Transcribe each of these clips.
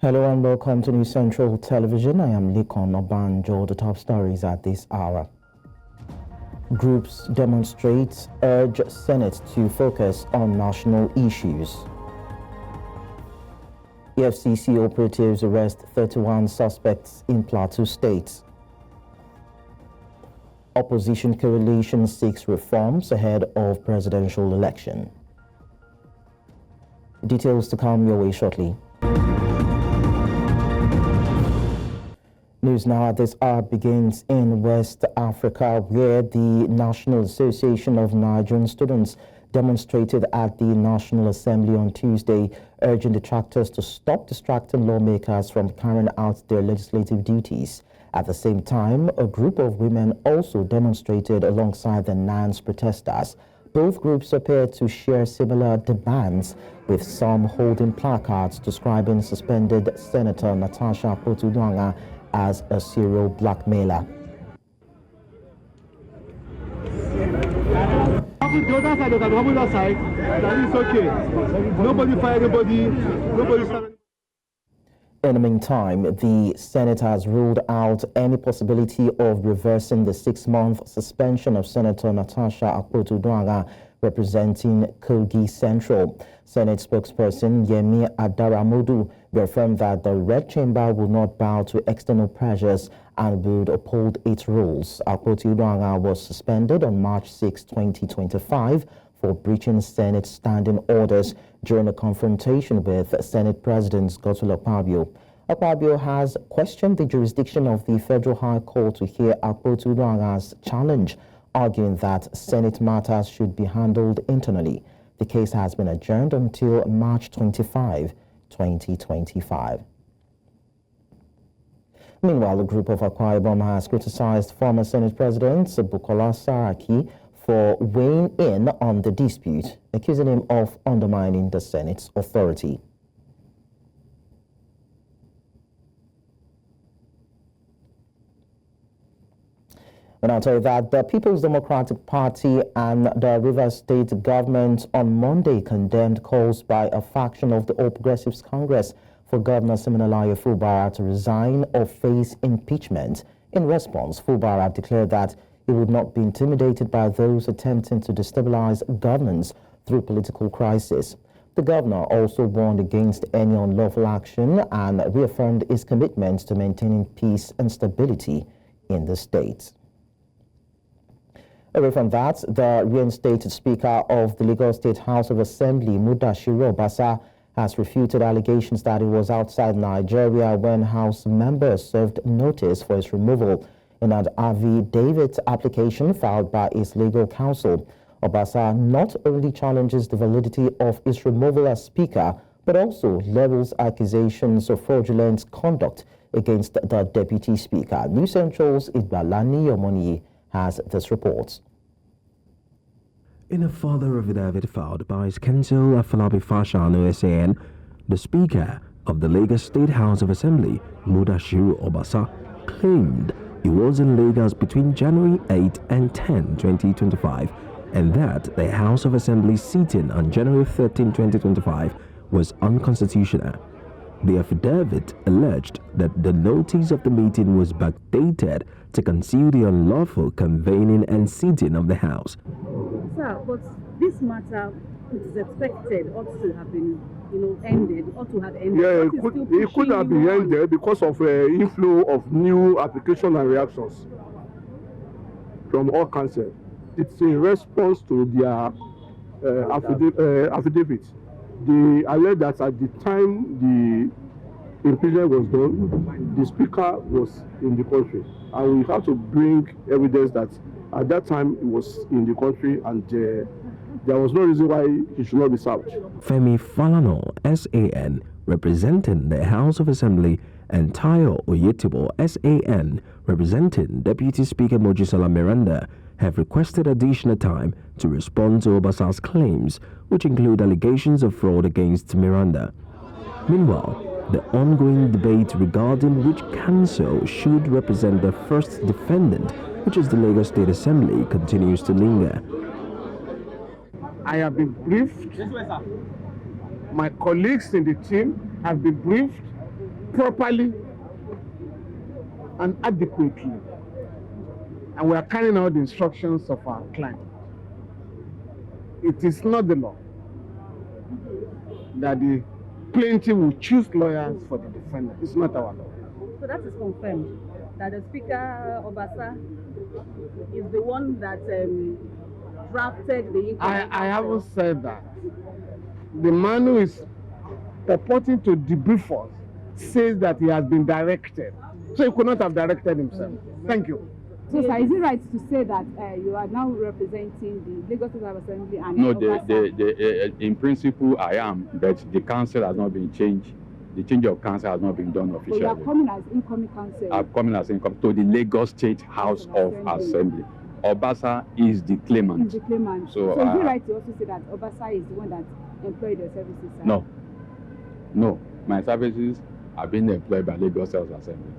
Hello and welcome to New Central Television. I am Likon Obanjo. The top stories at this hour. Groups demonstrate, urge Senate to focus on national issues. EFCC operatives arrest 31 suspects in Plateau State. Opposition coalition seeks reforms ahead of presidential election. Details to come your way shortly. News now at this hour begins in West Africa, where the National Association of Nigerian Students demonstrated at the National Assembly on Tuesday, urging detractors to stop distracting lawmakers from carrying out their legislative duties. At the same time, a group of women also demonstrated alongside the NANS protesters. Both groups appear to share similar demands, with some holding placards describing suspended Senator Natasha Akpoti-Uduaghan as a serial blackmailer. The other side, the other side, that is okay. Nobody fired anybody. Nobody. In the meantime, the Senate has ruled out any possibility of reversing the 6-month suspension of Senator Natasha Akpoti-Uduaghan representing Kogi Central. Senate spokesperson Yemi Adaramodu reaffirmed that the Red Chamber will not bow to external pressures and would uphold its rules. Akpoti-Uduaghan was suspended on March 6, 2025 for breaching Senate standing orders during a confrontation with Senate President Godswill Akpabio. Akpabio has questioned the jurisdiction of the Federal High Court to hear Akpoti-Uduaghan's challenge, arguing that Senate matters should be handled internally. The case has been adjourned until March 25, 2025. Meanwhile, a group of Akwa Ibom has criticized former Senate President Bukola Saraki for weighing in on the dispute, accusing him of undermining the Senate's authority. And I'll tell you that the People's Democratic Party and the Rivers State government on Monday condemned calls by a faction of the All Progressives Congress for Governor Siminalayi Fubara to resign or face impeachment. In response, Fubara declared that he would not be intimidated by those attempting to destabilize governance through political crisis. The governor also warned against any unlawful action and reaffirmed his commitment to maintaining peace and stability in the state. Away from that, the reinstated Speaker of the Lagos State House of Assembly, Mudashiru Obasa, has refuted allegations that he was outside Nigeria when House members served notice for his removal in an affidavit application filed by his legal counsel. Obasa not only challenges the validity of his removal as Speaker, but also levels accusations of fraudulent conduct against the Deputy Speaker. New Central's Idbalani Yomoni has this report. In a further affidavit filed by his counsel Afolabi Fashanu SAN, the Speaker of the Lagos State House of Assembly, Mudashiru Obasa, claimed he was in Lagos between January 8 and 10, 2025, and that the House of Assembly sitting on January 13, 2025 was unconstitutional. The affidavit alleged that the notice of the meeting was backdated to conceal the unlawful convening and sitting of the House. Sir, but this matter, it is expected, ought to have been, ended, ought to have ended. Yeah, it could have been ended because of inflow of new applications and reactions from all council. It's in response to their affidavit. They alleged that at the time the impeachment was done, the Speaker was in the country, and we have to bring evidence that at that time he was in the country, and there was no reason why he should not be served. Femi Falana, SAN, representing the House of Assembly, and Tayo Oyetibo, SAN, representing Deputy Speaker Mojisola Miranda, have requested additional time to respond to Obasa's claims, which include allegations of fraud against Miranda. Meanwhile, the ongoing debate regarding which council should represent the first defendant, which is the Lagos State Assembly, continues to linger. I have been briefed. My colleagues in the team have been briefed properly and adequately, and we are carrying out the instructions of our client. It is not the law that the plaintiff will choose lawyers for the defendant. It's not our law. So that is confirmed that the Speaker Obasa is the one that drafted the. I haven't said that. The man who is purporting to debrief us says that he has been directed. So he could not have directed himself. Thank you. So, sir, is it right to say that you are now representing the Lagos State House of Assembly and no, in principle I am, but the council has not been changed. The change of council has not been done officially. So you are coming as incoming council? I'm coming as incoming to the Lagos State House of Assembly. Obasa is the claimant. Is the claimant. So is it right to also say that Obasa is the one that employed your services, sir? No. No. My services are being employed by Lagos State House of Assembly.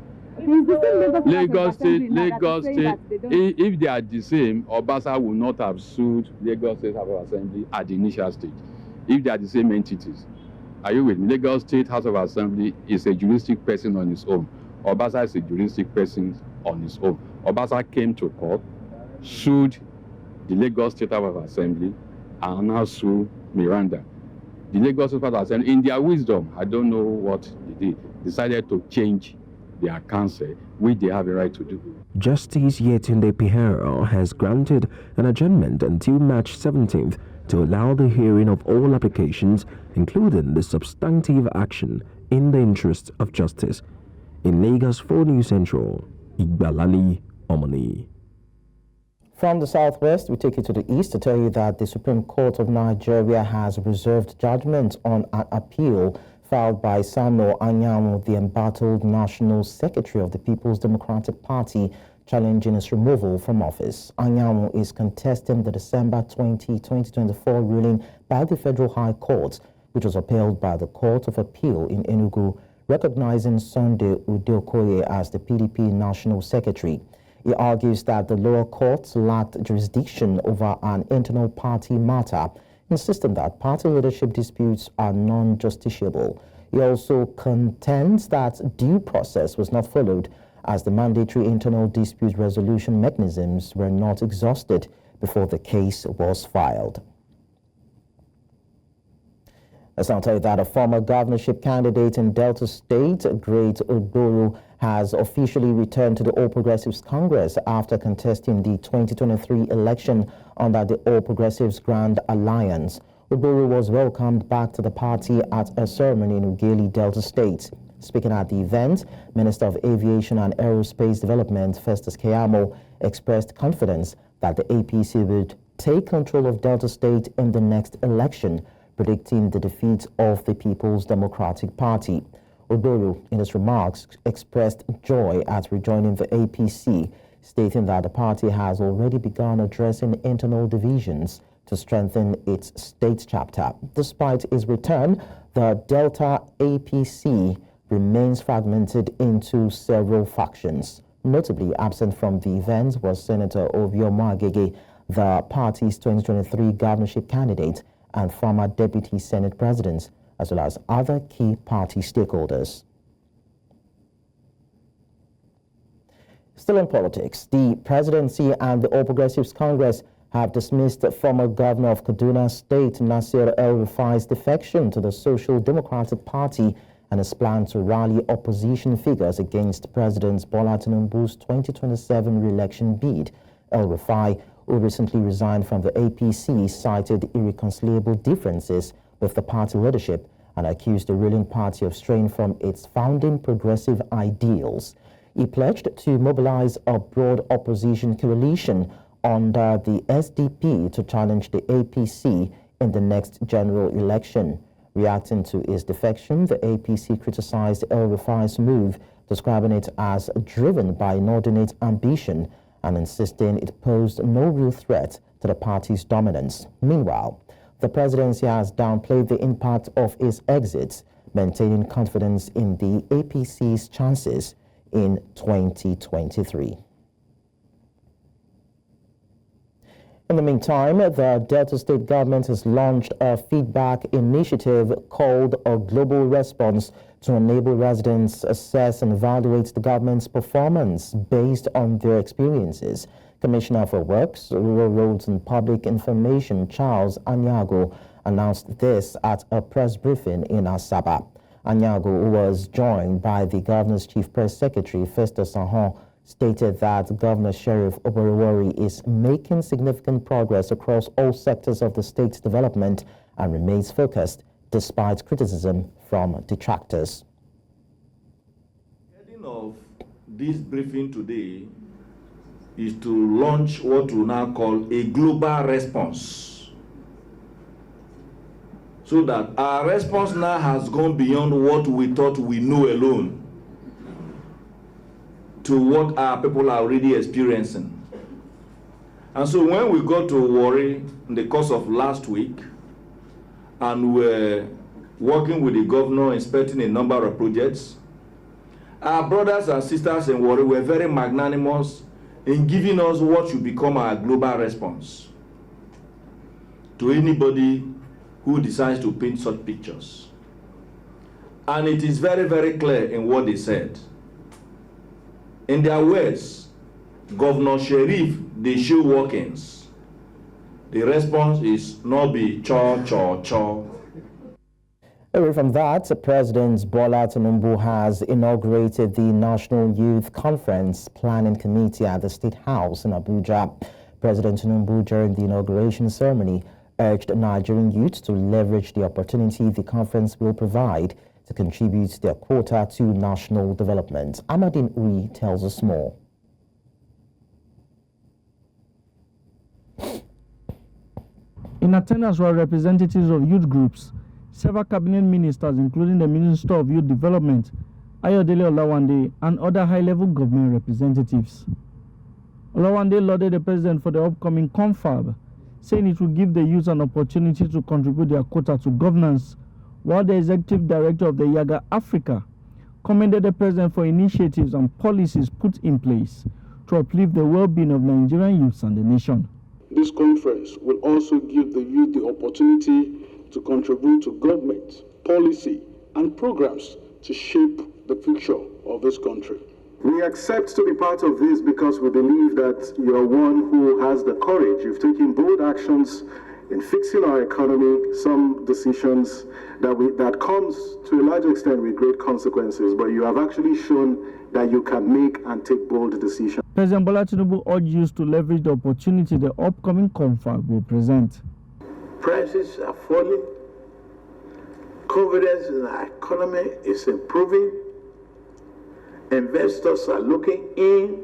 Lagos State, if they are the same, Obasa will not have sued Lagos State House of Assembly at the initial stage. If they are the same entities. Are you with me? Lagos State House of Assembly is a juristic person on its own. Obasa is a juristic person on its own. Obasa came to court, sued the Lagos State House of Assembly, and now sued Miranda. The Lagos State House of Assembly, in their wisdom, I don't know what they did, decided to change their counsel, which they have a right to do. Justice Yetunde Pihero has granted an adjournment until March 17th to allow the hearing of all applications, including the substantive action, in the interest of justice. In Lagos 4 News Central, Igbalali Omoni. From the southwest, we take you to the east to tell you that the Supreme Court of Nigeria has reserved judgment on an appeal filed by Samuel Anyanwu, the embattled National Secretary of the People's Democratic Party, challenging his removal from office. Anyanwu is contesting the December 2024 ruling by the Federal High Court, which was upheld by the Court of Appeal in Enugu, recognizing Sunday Udeokoye as the PDP National Secretary. He argues that the lower courts lacked jurisdiction over an internal party matter, insisting that party leadership disputes are non-justiciable. He also contends that due process was not followed, as the mandatory internal dispute resolution mechanisms were not exhausted before the case was filed. Let's now tell you that a former governorship candidate in Delta State, Great Ogboro, has officially returned to the All Progressives Congress after contesting the 2023 election under the All Progressives Grand Alliance. Ogboro was welcomed back to the party at a ceremony in Ughelli, Delta State. Speaking at the event, Minister of Aviation and Aerospace Development, Festus Keyamo, expressed confidence that the APC would take control of Delta State in the next election, predicting the defeat of the People's Democratic Party. Ogboro, in his remarks, expressed joy at rejoining the APC, stating that the party has already begun addressing internal divisions to strengthen its state chapter. Despite his return, the Delta APC remains fragmented into several factions. Notably absent from the event was Senator Obioma Agege, the party's 2023 governorship candidate and former deputy Senate president, as well as other key party stakeholders. Still in politics, the presidency and the All Progressives Congress have dismissed former governor of Kaduna State, Nasir El-Rufai's defection to the Social Democratic Party and his plan to rally opposition figures against President Bola Tinubu's 2027 re-election bid. El-Rufai, who recently resigned from the APC, cited irreconcilable differences with the party leadership and accused the ruling party of straying from its founding progressive ideals. He pledged to mobilize a broad opposition coalition under the SDP to challenge the APC in the next general election. Reacting to his defection, the APC criticized El-Rufai's move, describing it as driven by inordinate ambition and insisting it posed no real threat to the party's dominance. Meanwhile, the presidency has downplayed the impact of his exit, maintaining confidence in the APC's chances in 2023. In the meantime, the Delta State government has launched a feedback initiative called a Global Response to enable residents assess and evaluate the government's performance based on their experiences. Commissioner for Works, Rural Roads and Public Information, Charles Anyago, announced this at a press briefing in Asaba. Anyago, who was joined by the governor's chief press secretary, Festus Ahon, stated that Governor Sheriff Oborowori is making significant progress across all sectors of the state's development and remains focused despite criticism from detractors. The heading of this briefing today is to launch what we now call a global response, so that our response now has gone beyond what we thought we knew alone to what our people are already experiencing. And so when we got to Warri in the course of last week, and we're working with the governor, inspecting a number of projects, our brothers and sisters in Warri were very magnanimous in giving us what should become our global response to anybody who decides to paint such pictures. And it is very, very clear in what they said. In their words, Governor Sheriff, they show workings. The response is not be chaw, chaw, chaw. Away from that, President Bola Tinubu has inaugurated the National Youth Conference Planning Committee at the State House in Abuja. President Tinubu, during the inauguration ceremony, urged Nigerian youth to leverage the opportunity the conference will provide to contribute their quota to national development. Amadine Uyi tells us more. In attendance were representatives of youth groups, several cabinet ministers, including the Minister of Youth Development, Ayodele Olawande, and other high-level government representatives. Olawande lauded the president for the upcoming confab, saying it will give the youth an opportunity to contribute their quota to governance, while the executive director of the Yaga Africa commended the president for initiatives and policies put in place to uplift the well-being of Nigerian youths and the nation. This conference will also give the youth the opportunity to contribute to government, policy, and programs to shape the future of this country. We accept to be part of this because we believe that you're one who has the courage. You've taken bold actions in fixing our economy, some decisions that comes to a large extent with great consequences, but you have actually shown that you can make and take bold decisions. President Bola Tinubu urged youth to leverage the opportunity the upcoming confab will present. Prices are falling, confidence in our economy is improving, investors are looking in,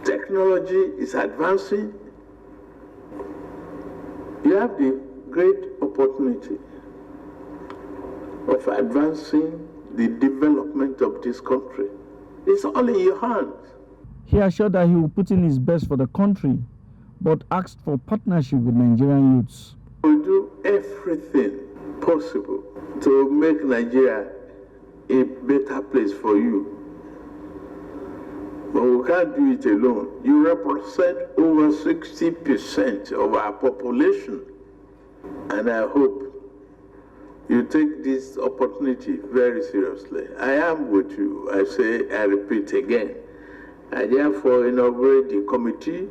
technology is advancing. You have the great opportunity of advancing the development of this country. It's all in your hands. He assured that he will put in his best for the country, but asked for partnership with Nigerian youths. We'll do everything possible to make Nigeria a better place for you. But we can't do it alone. You represent over 60% of our population. And I hope you take this opportunity very seriously. I am with you. I repeat again. I therefore inaugurate the committee.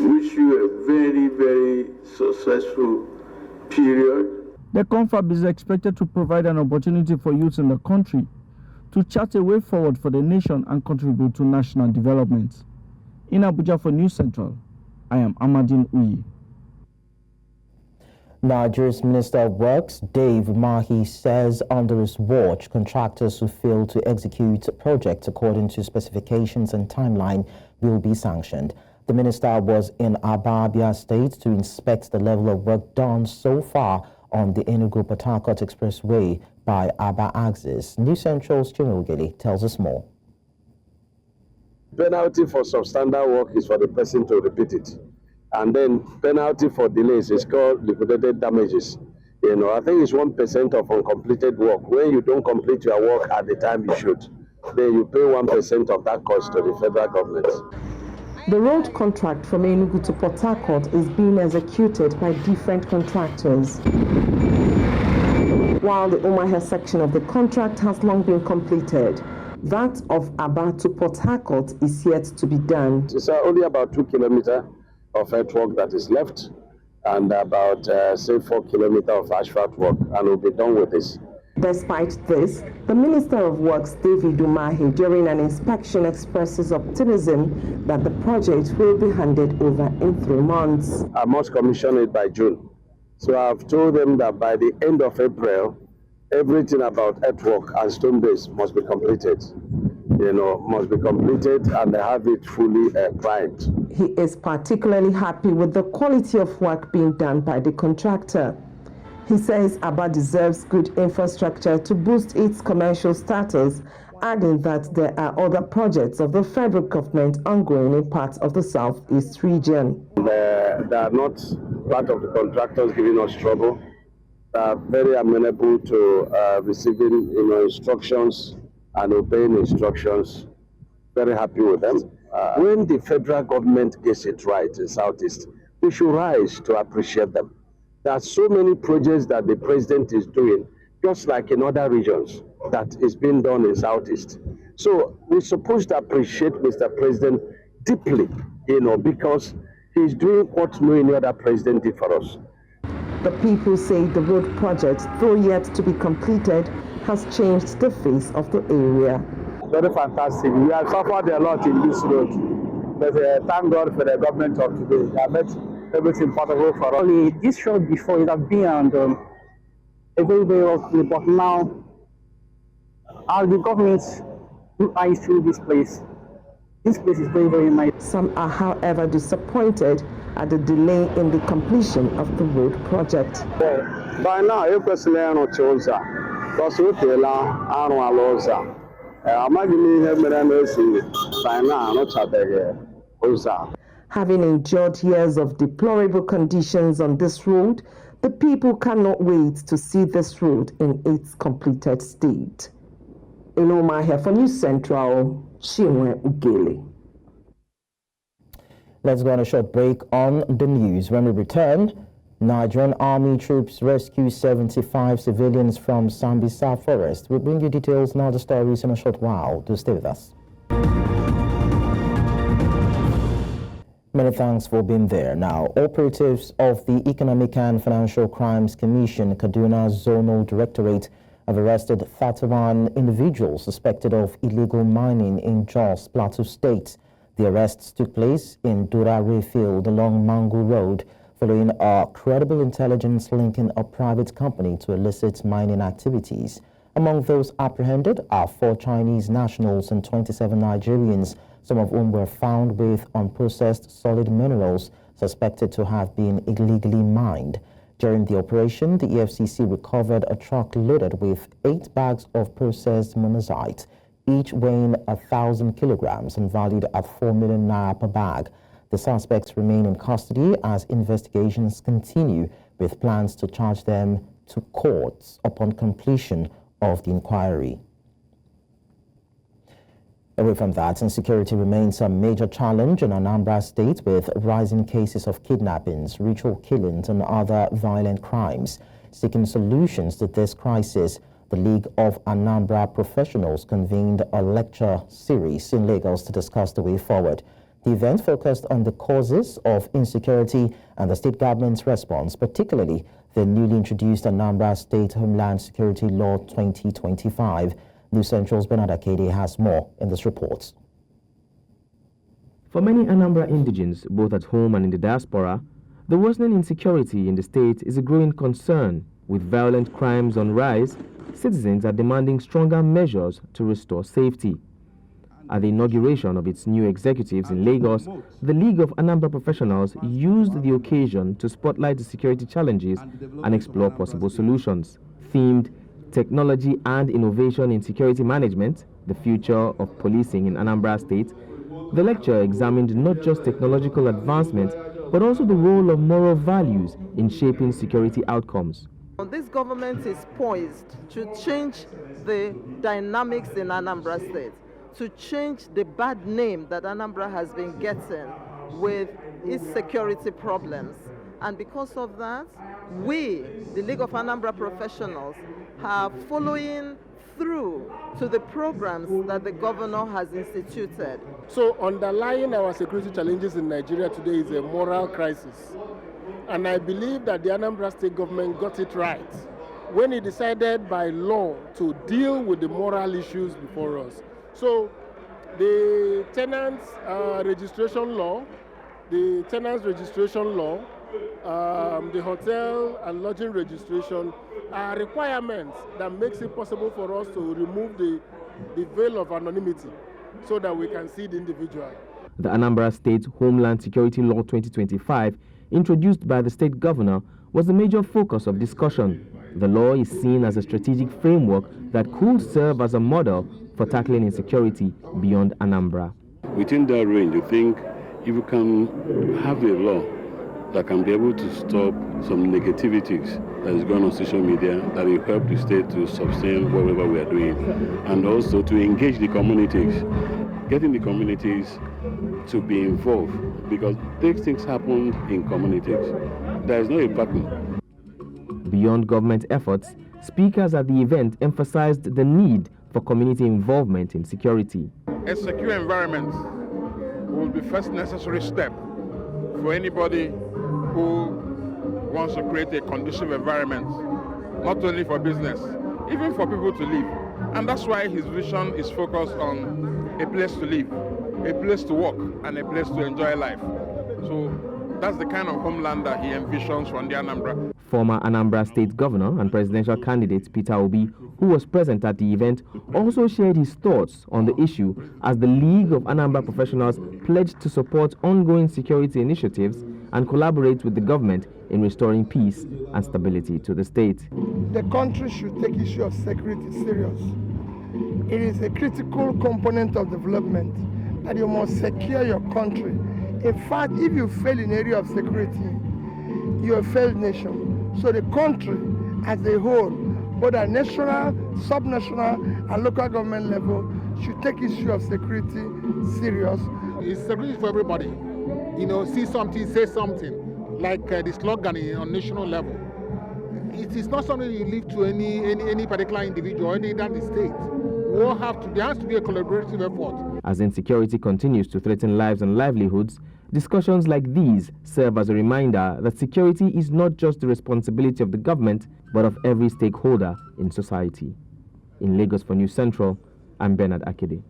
Wish you a very, very successful period. The confab is expected to provide an opportunity for youth in the country to chart a way forward for the nation and contribute to national development. In Abuja for News Central, I am Amadine Uyi. Nigeria's Minister of Works, Dave Mahi, says under his watch, contractors who fail to execute projects according to specifications and timeline will be sanctioned. The minister was in Abia State to inspect the level of work done so far on the Enugu-Port Harcourt Expressway by Aba Axis. News Central's Chimogeli tells us more. Penalty for substandard work is for the person to repeat it. And then penalty for delays is called liquidated damages. I think it's 1% of uncompleted work when you don't complete your work at the time you should. then you pay 1% of that cost to the federal government. The road contract from Enugu to Port Harcourt is being executed by different contractors, while the Umuahia section of the contract has long been completed. That of Aba to Port Harcourt is yet to be done. It's only about 2 kilometers of earthwork that is left, and about, say, 4 kilometers of asphalt work, and we'll be done with this. Despite this, the Minister of Works, David Umahi, during an inspection expresses optimism that the project will be handed over in 3 months. I must commission it by June. So I've told them that by the end of April, everything about earthwork and stone base must be completed. Must be completed and have it fully primed. He is particularly happy with the quality of work being done by the contractor. He says Aba deserves good infrastructure to boost its commercial status, adding that there are other projects of the federal government ongoing in parts of the southeast region. They are not part of the contractors giving us trouble. They are very amenable to receiving instructions and obeying instructions. Very happy with them. When the federal government gets it right in Southeast, we should rise to appreciate them. There are so many projects that the president is doing, just like in other regions, that is being done in Southeast. So we're supposed to appreciate Mr. President deeply, because he's doing what no any other president did for us. The people say the road project, though yet to be completed, has changed the face of the area. Very fantastic. We have suffered a lot in this road, but thank God for the government of today. They have made everything possible for us. This road before it has been a very, very rough way, but now, as the government eyes through this place is very, very nice. Some are, however, disappointed at the delay in the completion of the road project. By now, you can see no chosa. Because we tell Aaron Aloza. Having endured years of deplorable conditions on this road, the people cannot wait to see this road in its completed state. Eloma here for News Central, Chinwe Ugele. Let's go on a short break on the news. When we return, Nigerian army troops rescue 75 civilians from Sambisa forest. We'll bring you details and other stories in a short while. Do stay with us. Many thanks for being there. Now, operatives of the Economic and Financial Crimes Commission, Kaduna Zonal Directorate, have arrested 31 individuals suspected of illegal mining in Jos, Plateau State. The arrests took place in Dura Rayfield along Mangu Road, following a credible intelligence linking a private company to illicit mining activities. Among those apprehended are 4 Chinese nationals and 27 Nigerians, some of whom were found with unprocessed solid minerals suspected to have been illegally mined. During the operation, the EFCC recovered a truck loaded with 8 bags of processed monazite, each weighing 1,000 kilograms and valued at 4 million naira per bag. The suspects remain in custody as investigations continue, with plans to charge them to courts upon completion of the inquiry. Away from that, insecurity remains a major challenge in Anambra State, with rising cases of kidnappings, ritual killings, and other violent crimes. Seeking solutions to this crisis, the League of Anambra Professionals convened a lecture series in Lagos to discuss the way forward. The event focused on the causes of insecurity and the state government's response, particularly the newly introduced Anambra State Homeland Security Law 2025. News Central's Bernard Akede has more in this report. For many Anambra indigents, both at home and in the diaspora, the worsening insecurity in the state is a growing concern. With violent crimes on rise, citizens are demanding stronger measures to restore safety. At the inauguration of its new executives in Lagos, the League of Anambra Professionals used the occasion to spotlight the security challenges and explore possible solutions. Themed Technology and Innovation in Security Management, the Future of Policing in Anambra State, the lecture examined not just technological advancement, but also the role of moral values in shaping security outcomes. This government is poised to change the dynamics in Anambra State. to change the bad name that Anambra has been getting with its security problems. And because of that, we, the League of Anambra Professionals, are following through to the programs that the governor has instituted. So underlying our security challenges in Nigeria today is a moral crisis. And I believe that the Anambra State government got it right when it decided by law to deal with the moral issues before us. So the tenants registration law, the hotel and lodging registration are requirements that makes it possible for us to remove the veil of anonymity so that we can see the individual. The Anambra State Homeland Security Law 2025, introduced by the state governor, was the major focus of discussion. The law is seen as a strategic framework that could serve as a model for tackling insecurity beyond Anambra. Within that range, I think if we can have a law that can be able to stop some negativities that is going on social media, that will help the state to sustain whatever we are doing, and also to engage the communities, getting the communities to be involved, because these things happen in communities. There is no a pattern. Beyond government efforts, speakers at the event emphasized the need for community involvement in security. A secure environment will be the first necessary step for anybody who wants to create a conducive environment, not only for business, even for people to live. And that's why his vision is focused on a place to live, a place to work, and a place to enjoy life. So that's the kind of homeland that he envisions from the Anambra. Former Anambra State Governor and presidential candidate Peter Obi, who was present at the event, also shared his thoughts on the issue as the League of Anambra Professionals pledged to support ongoing security initiatives and collaborate with the government in restoring peace and stability to the state. The country should take issue of security serious. It is a critical component of development that you must secure your country. In fact, if you fail in area of security, you're a failed nation. So the country as a whole, both at national, subnational, and local government level, should take issue of security serious. It's security for everybody. You know, see something, say something, like the slogan on national level. It is not something you leave to any particular individual, any than the state. There has to be a collaborative effort. As insecurity continues to threaten lives and livelihoods, discussions like these serve as a reminder that security is not just the responsibility of the government, but of every stakeholder in society. In Lagos for News Central, I'm Bernard Akede.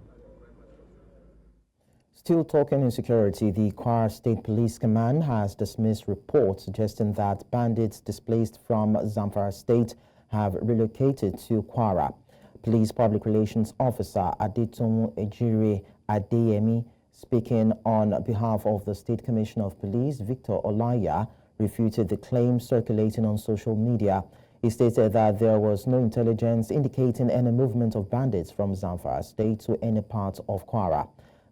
Still talking insecurity, the Kwara State Police Command has dismissed reports suggesting that bandits displaced from Zamfara State have relocated to Kwara. Police Public Relations Officer Adetun Ejire Adeyemi, speaking on behalf of the State Commissioner of Police, Victor Olaya, refuted the claims circulating on social media. He stated that there was no intelligence indicating any movement of bandits from Zamfara State to any part of Kwara.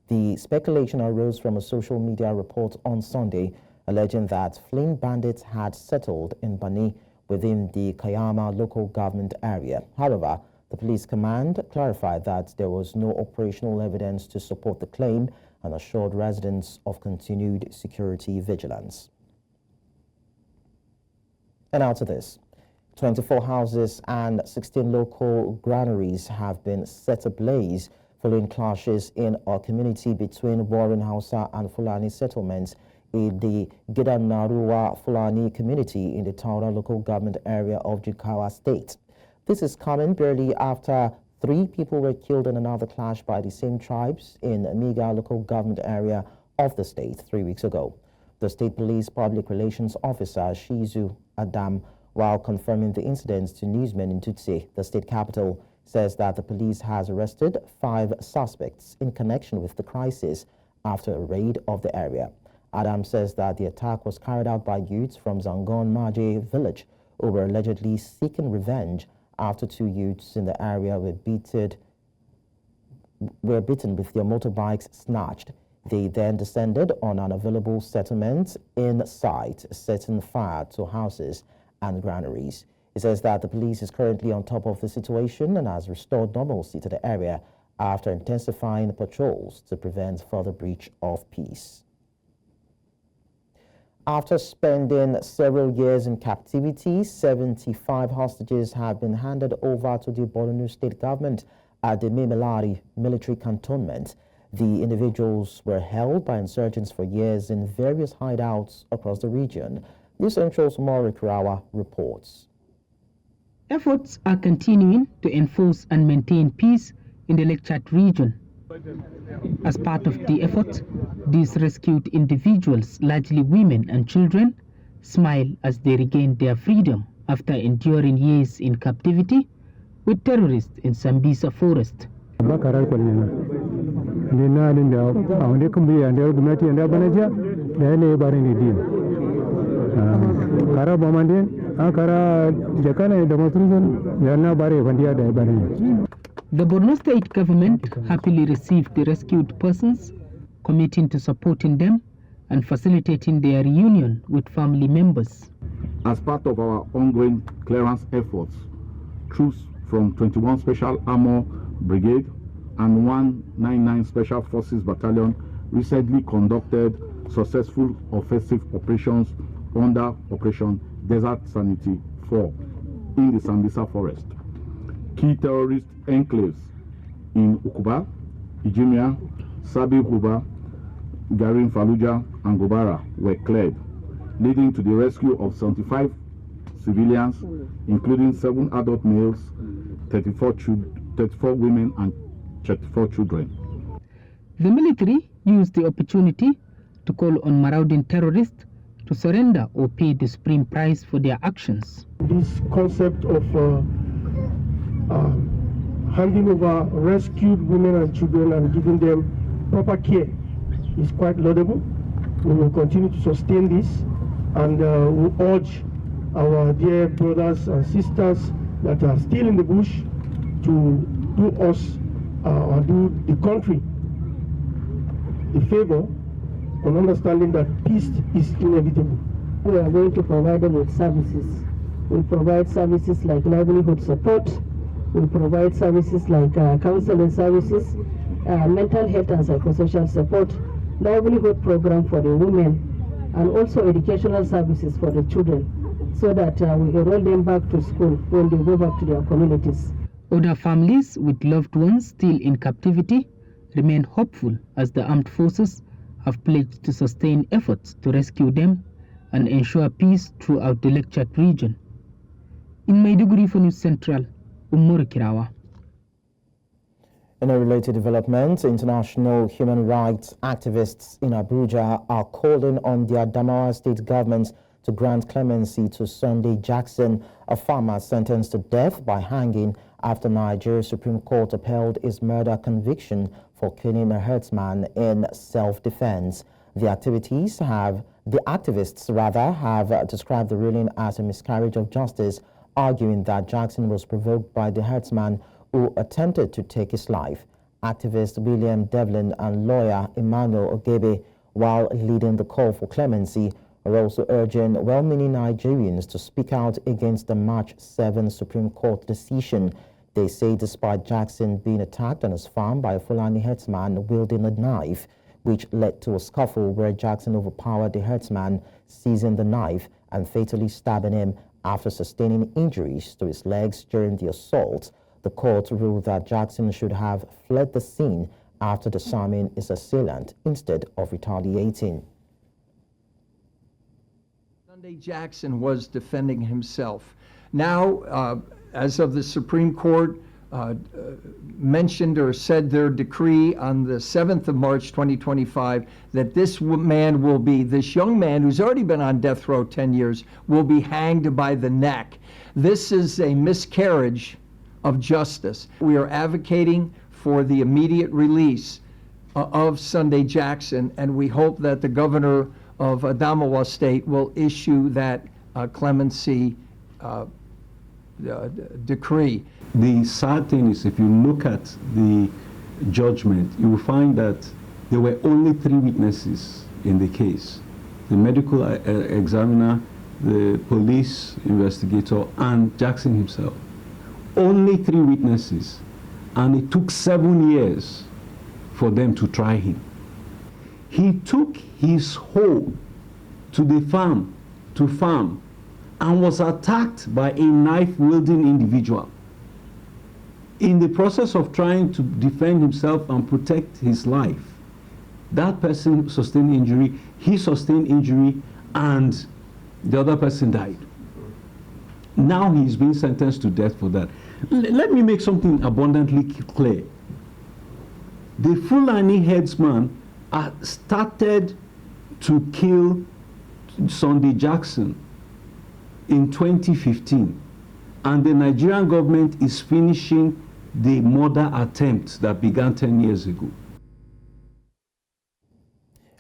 The speculation arose from a social media report on Sunday alleging that fleeing bandits had settled in Bani within the Kayama local government area. However, the police command clarified that there was no operational evidence to support the claim and assured residents of continued security vigilance. And now to this. 24 houses and 16 local granaries have been set ablaze following clashes in our community between Warren Hausa and Fulani settlements in the Gidanaruwa Fulani community in the Taura local government area of Jigawa State. This is coming barely after 3 people were killed in another clash by the same tribes in Amiga local government area of the state 3 weeks ago. The State Police Public Relations Officer Shizu Adam, while confirming the incidents to newsmen in Tutsi, the state capital, says that the police has arrested 5 suspects in connection with the crisis after a raid of the area. Adam says that the attack was carried out by youths from Zangon Maje village who were allegedly seeking revenge after 2 youths in the area were bitten with their motorbikes snatched. They then descended on an available settlement in sight, setting fire to houses and granaries. He says that the police is currently on top of the situation and has restored normalcy to the area after intensifying patrols to prevent further breach of peace. After spending several years in captivity, 75 hostages have been handed over to the Kaduna State government at the Memelari military cantonment. The individuals were held by insurgents for years in various hideouts across the region. News Central's Mori Kurawa reports. Efforts are continuing to enforce and maintain peace in the Lake Chad region. As part of the effort, these rescued individuals, largely women and children, smile as they regain their freedom after enduring years in captivity with terrorists in Sambisa forest. The Borno State government happily received the rescued persons, committing to supporting them and facilitating their reunion with family members. As part of our ongoing clearance efforts, troops from 21 Special Armor Brigade and 199 Special Forces Battalion recently conducted successful offensive operations under Operation Desert Sanity 4 in the Sambisa forest. Key terrorist enclaves in Ukuba, Ijimia, Sabi Guba, Garin Fallujah, and Gobara were cleared, leading to the rescue of 75 civilians, including 7 adult males, 34 women, and 34 children. The military used the opportunity to call on marauding terrorists to surrender or pay the supreme price for their actions. This concept of handing over rescued women and children and giving them proper care is quite laudable. We will continue to sustain this, and we urge our dear brothers and sisters that are still in the bush to do us or do the country the favor on understanding that peace is inevitable. We are going to provide them with services. We provide services like livelihood support. We provide services like counseling services, mental health and psychosocial support, livelihood program for the women, and also educational services for the children, so that we enroll them back to school when they go back to their communities. Other families with loved ones still in captivity remain hopeful as the armed forces have pledged to sustain efforts to rescue them and ensure peace throughout the Lake Chad region. In Maiduguri for News Central, Umuri Kirawa. In a related development, international human rights activists in Abuja are calling on the Adamawa state government to grant clemency to Sunday Jackson, a farmer sentenced to death by hanging after Nigeria's Supreme Court upheld his murder conviction for killing a herdsman in self-defense. The activists have described the ruling as a miscarriage of justice, arguing that Jackson was provoked by the herdsman who attempted to take his life. Activist William Devlin and lawyer Emmanuel Ogebe, while leading the call for clemency, are also urging well-meaning Nigerians to speak out against the March 7 Supreme Court decision. They say despite Jackson being attacked on his farm by a Fulani herdsman wielding a knife, which led to a scuffle where Jackson overpowered the herdsman, seizing the knife and fatally stabbing him after sustaining injuries to his legs during the assault. The court ruled that Jackson should have fled the scene after disarming his assailant instead of retaliating. Sunday Jackson was defending himself. Now, as of the Supreme Court mentioned or said their decree on the 7th of March 2025, that this young man who's already been on death row 10 years, will be hanged by the neck. This is a miscarriage of justice. We are advocating for the immediate release of Sunday Jackson, and we hope that the governor of Adamawa State will issue that clemency decree. The sad thing is, if you look at the judgment, you will find that there were only 3 witnesses in the case: the medical examiner, the police investigator, and Jackson himself. Only 3 witnesses. and it took 7 years for them to try him. He took his hoe to the farm to farm and was attacked by a knife-wielding individual. In the process of trying to defend himself and protect his life, that person sustained injury, he sustained injury, and the other person died. Now he's being sentenced to death for that. Let me make something abundantly clear. The Fulani headsman started to kill Sunday Jackson in 2015, and the Nigerian government is finishing the murder attempt that began 10 years ago.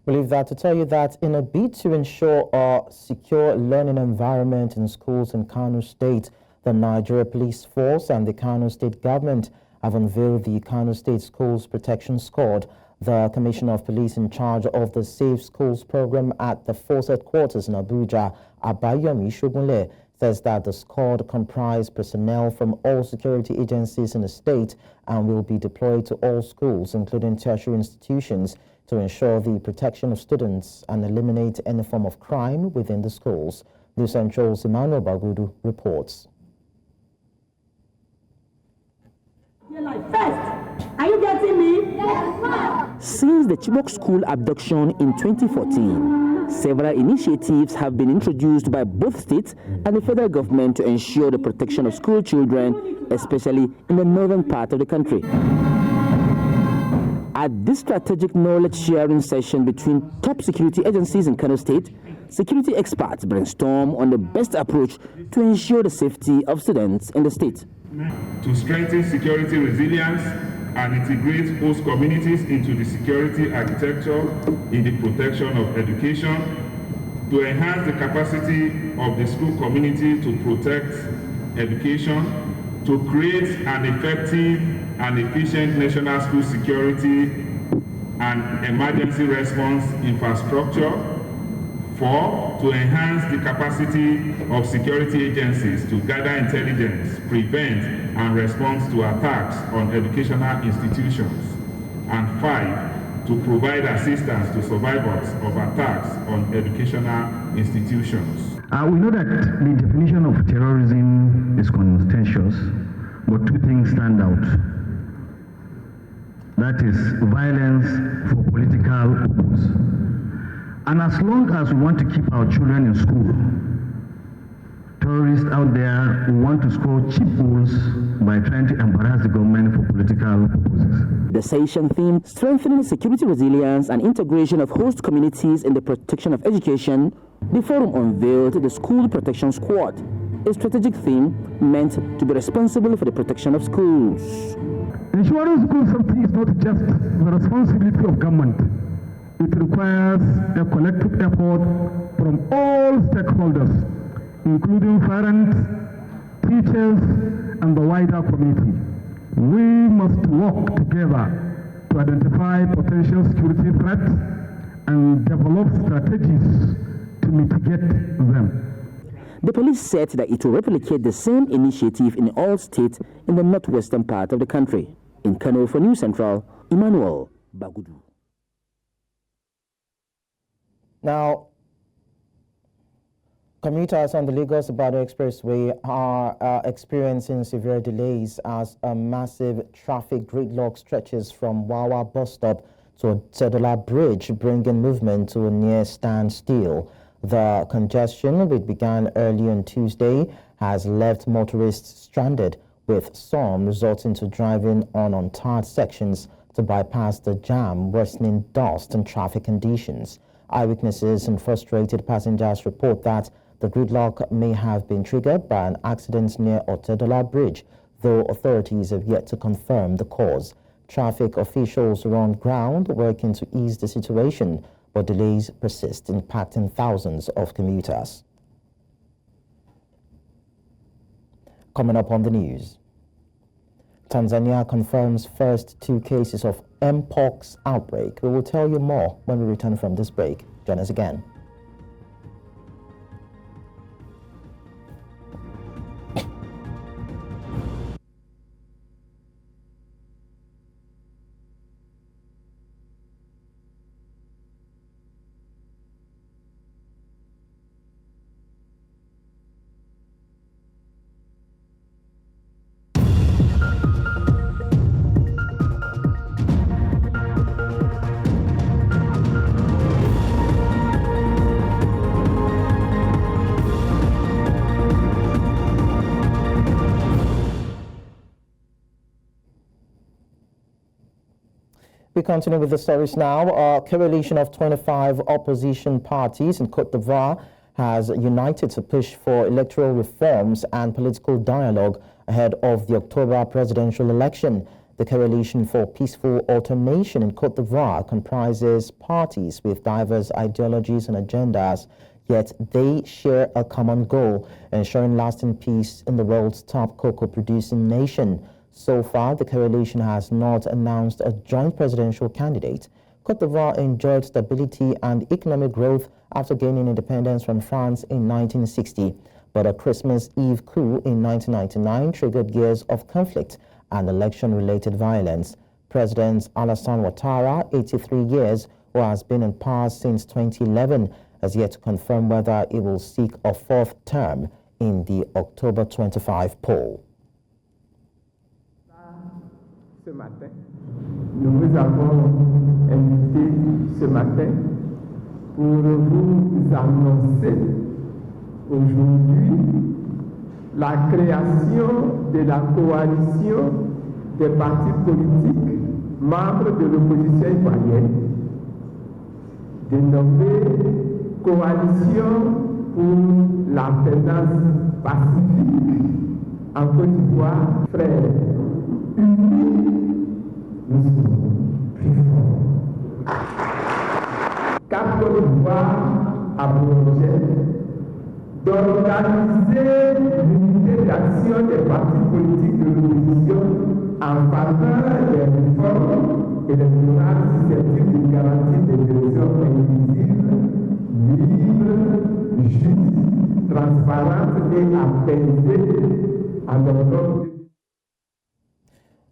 We leave that to tell you that in a bid to ensure a secure learning environment in schools in Kano State, the Nigeria Police Force and the Kano State government have unveiled the Kano State Schools Protection Squad. The Commissioner of Police in charge of the Safe Schools program at the force headquarters in Abuja, Abayomi Shogunle, says that the squad comprises personnel from all security agencies in the state and will be deployed to all schools, including tertiary institutions, to ensure the protection of students and eliminate any form of crime within the schools. New Central's Emmanuel Bagudu reports. Are you getting me? Yes, since the Chibok school abduction in 2014, several initiatives have been introduced by both states and the federal government to ensure the protection of school children, especially in the northern part of the country. At this strategic knowledge sharing session between top security agencies in Kano State, security experts brainstorm on the best approach to ensure the safety of students in the state. To strengthen security resilience and integrate host communities into the security architecture in the protection of education, to enhance the capacity of the school community to protect education, to create an effective and efficient national school security and emergency response infrastructure. 4, to enhance the capacity of security agencies to gather intelligence, prevent, and respond to attacks on educational institutions. And 5, to provide assistance to survivors of attacks on educational institutions. We know that the definition of terrorism is contentious, but 2 things stand out. That is violence for political purpose. And as long as we want to keep our children in school, terrorists out there who want to score cheap goals by trying to embarrass the government for political purposes. The session theme, strengthening security resilience and integration of host communities in the protection of education, the forum unveiled the School Protection Squad, a strategic theme meant to be responsible for the protection of schools. Ensuring school safety is not just the responsibility of government. It requires a collective effort from all stakeholders, including parents, teachers, and the wider community. We must work together to identify potential security threats and develop strategies to mitigate them. The police said that it will replicate the same initiative in all states in the northwestern part of the country. In Kano for News Central, Emmanuel Bagudu. Now, commuters on the Lagos-Ibadan Expressway are experiencing severe delays as a massive traffic gridlock stretches from Wawa bus stop to Tedola Bridge, bringing movement to a near standstill. The congestion, which began early on Tuesday, has left motorists stranded, with some resorting to driving on untarred sections to bypass the jam, worsening dust and traffic conditions. Eyewitnesses and frustrated passengers report that the gridlock may have been triggered by an accident near Otedola Bridge, though authorities have yet to confirm the cause. Traffic officials are on ground working to ease the situation, but delays persist, impacting thousands of commuters. Coming up on the news, Tanzania confirms first 2 cases of Mpox outbreak. We will tell you more when we return from this break. Join us again. We continue with the stories now. A coalition of 25 opposition parties in Côte d'Ivoire has united to push for electoral reforms and political dialogue ahead of the October presidential election. The Coalition for Peaceful Alternation in Côte d'Ivoire comprises parties with diverse ideologies and agendas, yet they share a common goal, ensuring lasting peace in the world's top cocoa-producing nation. So far, the coalition has not announced a joint presidential candidate. Côte d'Ivoire enjoyed stability and economic growth after gaining independence from France in 1960. But a Christmas Eve coup in 1999 triggered years of conflict and election-related violence. President Alassane Ouattara, 83 years, who has been in power since 2011, has yet to confirm whether he will seek a fourth term in the October 25 poll. Ce matin, nous vous avons invité ce matin pour vous annoncer aujourd'hui la création de la coalition des partis politiques membres de l'opposition ivoirienne, dénommée Coalition pour l'alternance pacifique en Côte d'Ivoire, frères. Nous sommes plus forts. Car Côte d'Ivoire a pour objet d'organiser l'unité d'action des partis politiques de l'opposition en faveur des réformes électorales susceptibles de garantir des élections inclusives, libres, justes, transparentes et apaisées à l'ordre.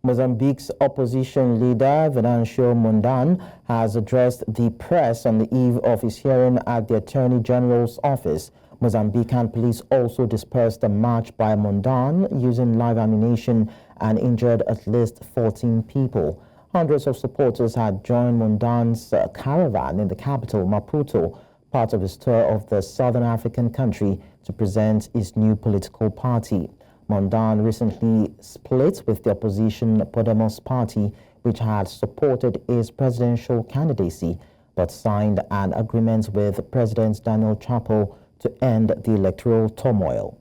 Mozambique's opposition leader, Venancio Mondlane, has addressed the press on the eve of his hearing at the Attorney General's office. Mozambican police also dispersed a march by Mondlane using live ammunition and injured at least 14 people. Hundreds of supporters had joined Mondlane's caravan in the capital, Maputo, part of his tour of the southern African country to present his new political party. Mondlane recently split with the opposition Podemos party, which had supported his presidential candidacy, but signed an agreement with President Daniel Chapo to end the electoral turmoil.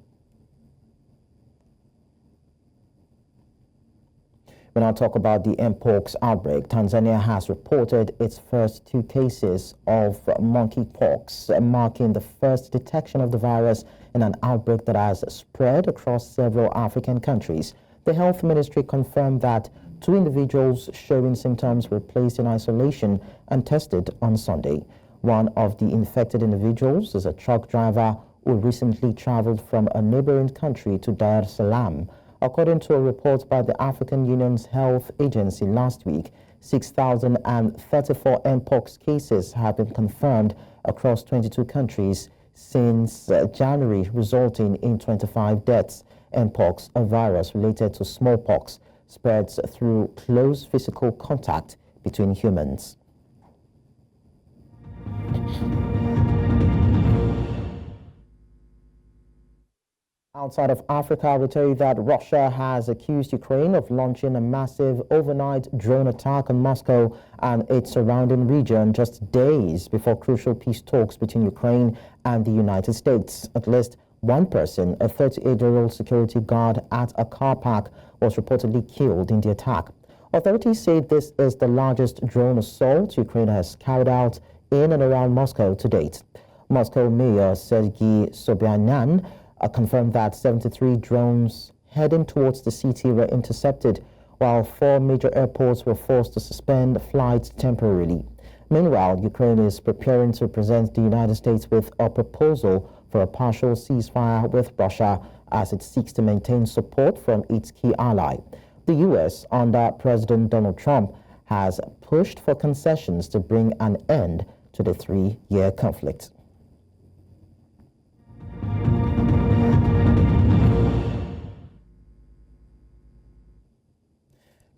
We now talk about the mpox outbreak. Tanzania has reported its first 2 cases of monkeypox, marking the first detection of the virus in an outbreak that has spread across several African countries. The health ministry confirmed that 2 individuals showing symptoms were placed in isolation and tested on Sunday. One of the infected individuals is a truck driver who recently traveled from a neighboring country to Dar es Salaam. According to a report by the African Union's health agency last week, 6,034 mpox cases have been confirmed across 22 countries since January, resulting in 25 deaths. Mpox, a virus related to smallpox, spreads through close physical contact between humans. Outside of Africa, we tell you that Russia has accused Ukraine of launching a massive overnight drone attack on Moscow and its surrounding region just days before crucial peace talks between Ukraine and the United States. At least one person, a 38-year-old security guard at a car park, was reportedly killed in the attack. Authorities say this is the largest drone assault Ukraine has carried out in and around Moscow to date. Moscow Mayor Sergei Sobyanin confirmed that 73 drones heading towards the city were intercepted, while 4 major airports were forced to suspend flights temporarily. Meanwhile, Ukraine is preparing to present the United States with a proposal for a partial ceasefire with Russia as it seeks to maintain support from its key ally. The U.S., under President Donald Trump, has pushed for concessions to bring an end to the 3-year conflict.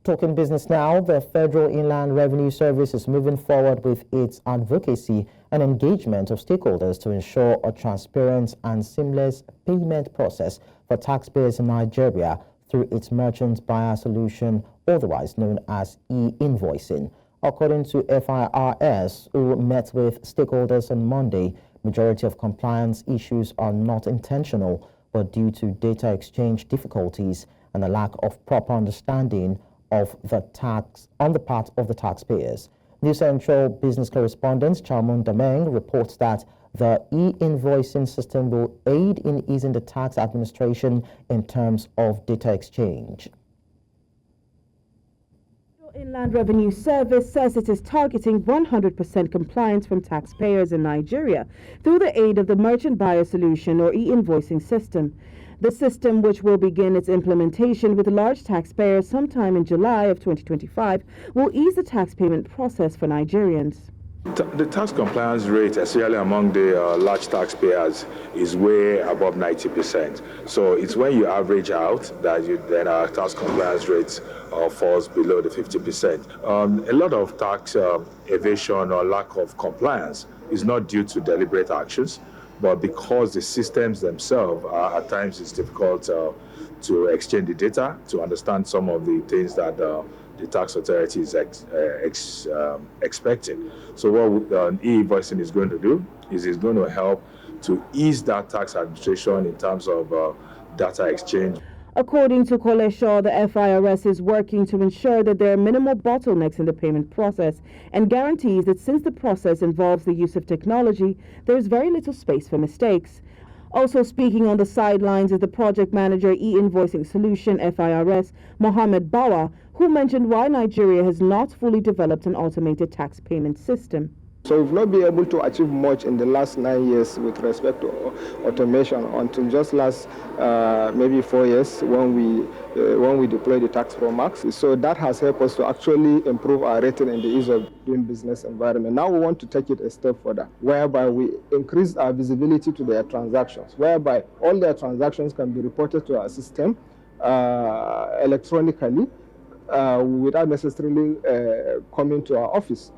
Talking business now, the Federal Inland Revenue Service is moving forward with its advocacy and engagement of stakeholders to ensure a transparent and seamless payment process for taxpayers in Nigeria through its merchant buyer solution, otherwise known as e-invoicing. According to FIRS, who met with stakeholders on Monday, majority of compliance issues are not intentional, but due to data exchange difficulties and a lack of proper understanding of the tax on the part of the taxpayers. New Central Business Correspondent Chamun Dameng reports that the e-invoicing system will aid in easing the tax administration in terms of data exchange. Inland Revenue Service says it is targeting 100% compliance from taxpayers in Nigeria through the aid of the Merchant Buyer Solution or e-invoicing system. The system, which will begin its implementation with large taxpayers sometime in July of 2025, will ease the tax payment process for Nigerians. The tax compliance rate, especially among the large taxpayers, is way above 90%. So it's when you average out that then our tax compliance rate falls below the 50%. A lot of tax evasion or lack of compliance is not due to deliberate actions, but because the systems themselves at times it's difficult to exchange the data, to understand some of the things that the tax authority is expecting. So what e-invoicing is going to do is it's going to help to ease that tax administration in terms of data exchange. According to Koleshaw, the FIRS is working to ensure that there are minimal bottlenecks in the payment process and guarantees that since the process involves the use of technology, there is very little space for mistakes. Also speaking on the sidelines is the project manager e-invoicing solution FIRS, Mohammed Bawa, who mentioned why Nigeria has not fully developed an automated tax payment system. So we've not been able to achieve much in the last 9 years with respect to automation until just last maybe 4 years when we deployed the Tax Pro Max. So that has helped us to actually improve our rating in the ease of doing business environment. Now we want to take it a step further, whereby we increase our visibility to their transactions, whereby all their transactions can be reported to our system electronically without necessarily coming to our office.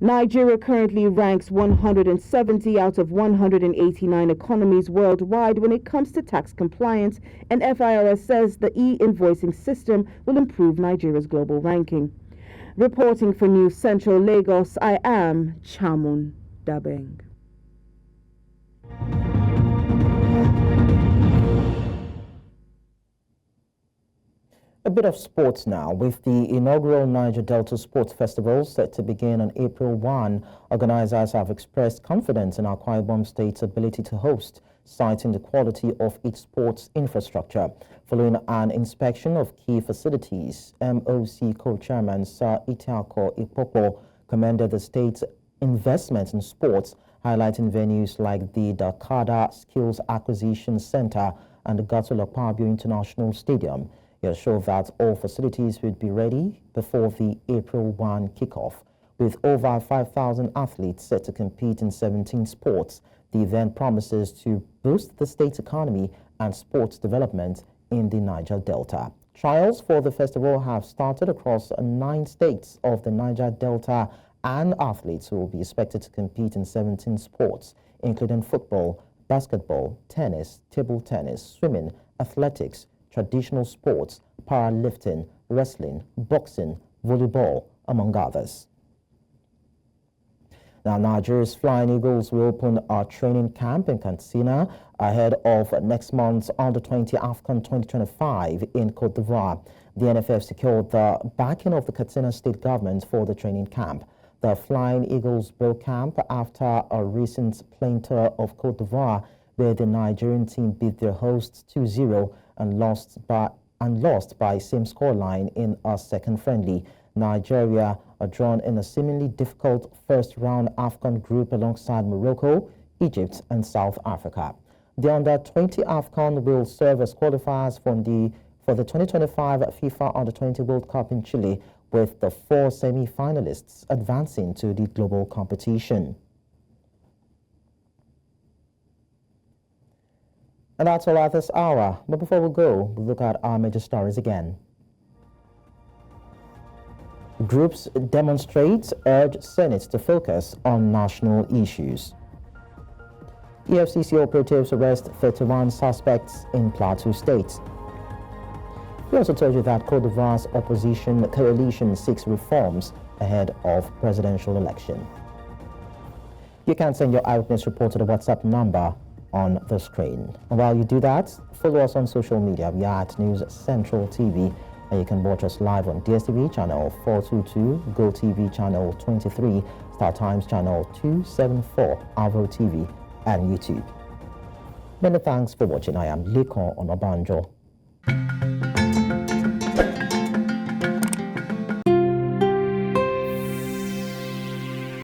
Nigeria currently ranks 170 out of 189 economies worldwide when it comes to tax compliance, and FIRS says the e-invoicing system will improve Nigeria's global ranking. Reporting for News Central Lagos, I am Chamun Dabeng. A bit of sports now. With the inaugural Niger Delta Sports Festival set to begin on April 1, organizers have expressed confidence in Akwa Ibom State's ability to host, citing the quality of its sports infrastructure. Following an inspection of key facilities, MOC co-chairman Sir Itiako Ipopo commended the state's investment in sports, highlighting venues like the Dakada Skills Acquisition Center and the Gatulapabio International Stadium. He assured that all facilities would be ready before the April 1 kickoff. With over 5,000 athletes set to compete in 17 sports, the event promises to boost the state's economy and sports development in the Niger Delta. Trials for the festival have started across 9 states of the Niger Delta, and athletes will be expected to compete in 17 sports, including football, basketball, tennis, table tennis, swimming, athletics, traditional sports, powerlifting, wrestling, boxing, volleyball, among others. Now, Nigeria's Flying Eagles will open a training camp in Katsina ahead of next month's Under-20 AFCON 2025 in Côte d'Ivoire. The NFF secured the backing of the Katsina state government for the training camp. The Flying Eagles broke camp after a recent playing tour of Côte d'Ivoire, where the Nigerian team beat their hosts 2-0 and lost by same scoreline in a second friendly. Nigeria are drawn in a seemingly difficult first-round AFCON group alongside Morocco, Egypt, and South Africa. The Under-20 AFCON will serve as qualifiers for the 2025 FIFA Under-20 World Cup in Chile, with the 4 semi-finalists advancing to the global competition. And that's all at this hour. But before we go, we'll look at our major stories again. Groups demonstrate, urge Senate to focus on national issues. EFCC operatives arrest 31 suspects in Plateau State. We also told you that Cote d'Ivoire's opposition coalition seeks reforms ahead of presidential election. You can send your eyewitness report to the WhatsApp number on the screen. And while you do that, follow us on social media. We are at News Central TV, and you can watch us live on DSTV channel 422, GoTV channel 23, Star Times channel 274, Avo TV, and YouTube. Many thanks for watching. I am Lekon Onobanjo.